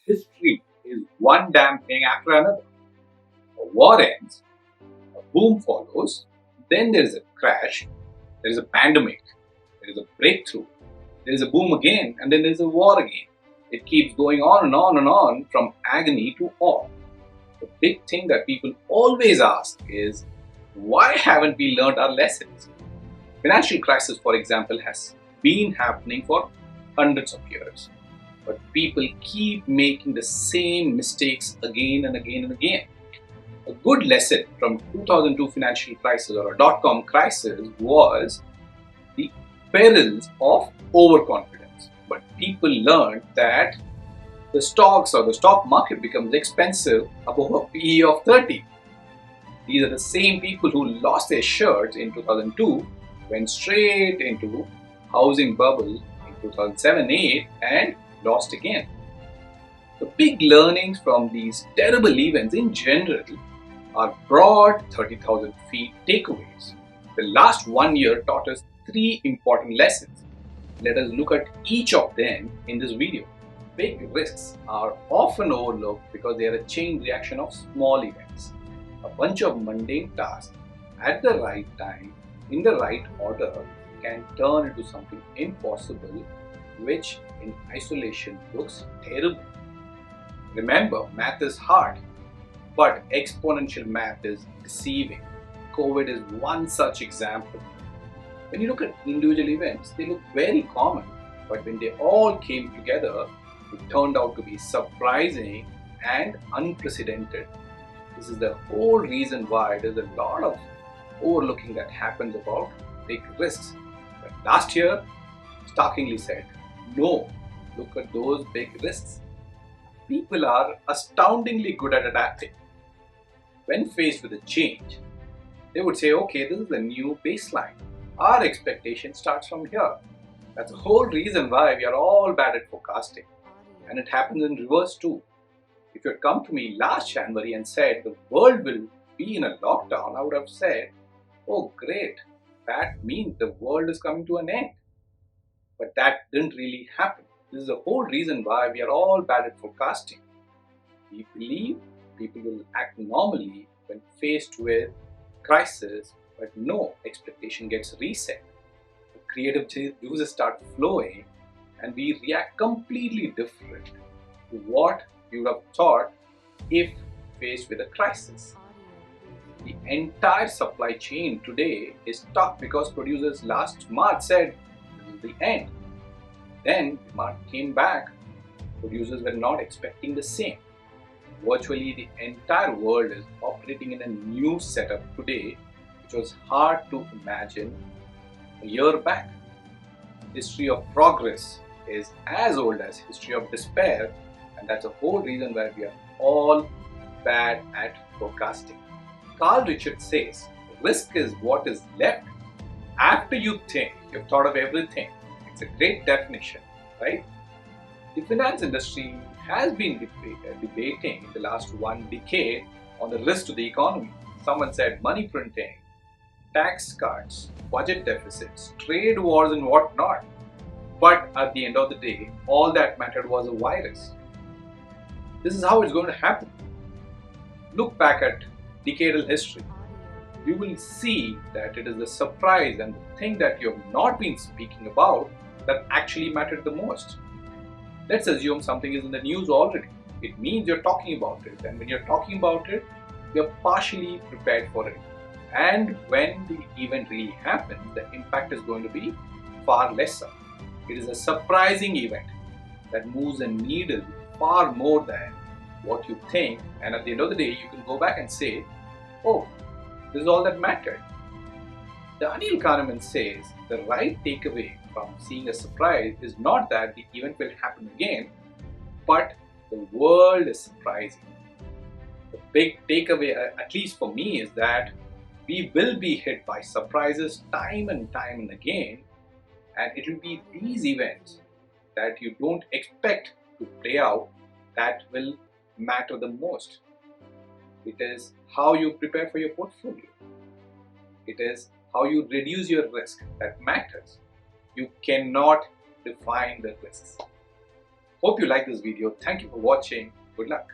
history is one damn thing after another. A war ends, a boom follows, then there is a crash, there is a pandemic, there is a breakthrough, there is a boom again, and then there is a war again. It keeps going on and on and on from agony to awe. The big thing that people always ask is, why haven't we learned our lessons? Financial crisis, for example, has been happening for hundreds of years. But people keep making the same mistakes again and again and again. A good lesson from 2002 financial crisis or a dot-com crisis was the perils of overconfidence. But people learned that the stocks or the stock market becomes expensive above a PE of 30. These are the same people who lost their shirts in 2002, went straight into housing bubble in 2007-8 and lost again. The big learnings from these terrible events in general are broad 30,000 feet takeaways. The last 1 year taught us three important lessons. Let us look at each of them in this video. Big risks are often overlooked because they are a chain reaction of small events. A bunch of mundane tasks at the right time, in the right order, can turn into something impossible, which in isolation looks terrible. Remember, math is hard, but exponential math is deceiving. COVID is one such example. When you look at individual events, they look very common, but when they all came together, it turned out to be surprising and unprecedented. This is the whole reason why there's a lot of overlooking that happens about big risks. But last year, shockingly said, no, look at those big risks. People are astoundingly good at adapting. When faced with a change, they would say, okay, this is the new baseline. Our expectation starts from here. That's the whole reason why we are all bad at forecasting. And it happens in reverse too. If you had come to me last January and said the world will be in a lockdown, I would have said, oh great, that means the world is coming to an end. But that didn't really happen. This is the whole reason why we are all bad at forecasting. We believe people will act normally when faced with crisis, but no, expectation gets reset. The creative juices start flowing and we react completely different to what you would have thought if faced with a crisis. The entire supply chain today is stuck because producers last March said this is the end. Then demand came back. Producers were not expecting the same. Virtually the entire world is operating in a new setup today, which was hard to imagine a year back. History of progress is as old as history of despair, and that's the whole reason why we are all bad at forecasting. Carl Richards says, risk is what is left after you think you've thought of everything. It's a great definition, right? The finance industry has been debating in the last 1 decade on the risk to the economy. Someone said money printing, tax cuts, budget deficits, trade wars and whatnot. But at the end of the day, all that mattered was a virus. This is how it's going to happen. Look back at decadal history. You will see that it is the surprise and the thing that you have not been speaking about that actually mattered the most. Let's assume something is in the news already. It means you're talking about it, and when you're talking about it, you're partially prepared for it. And when the event really happens, the impact is going to be far lesser. It is a surprising event that moves a needle far more than what you think, and at the end of the day, you can go back and say, oh, this is all that mattered. Daniel Kahneman says the right takeaway from seeing a surprise is not that the event will happen again, but the world is surprising. The big takeaway, at least for me, is that we will be hit by surprises time and again, and it will be these events that you don't expect to play out that will matter the most. It is how you prepare for your portfolio. It is how you reduce your risk that matters. You cannot define the risks. Hope you like this video. Thank you for watching. Good luck.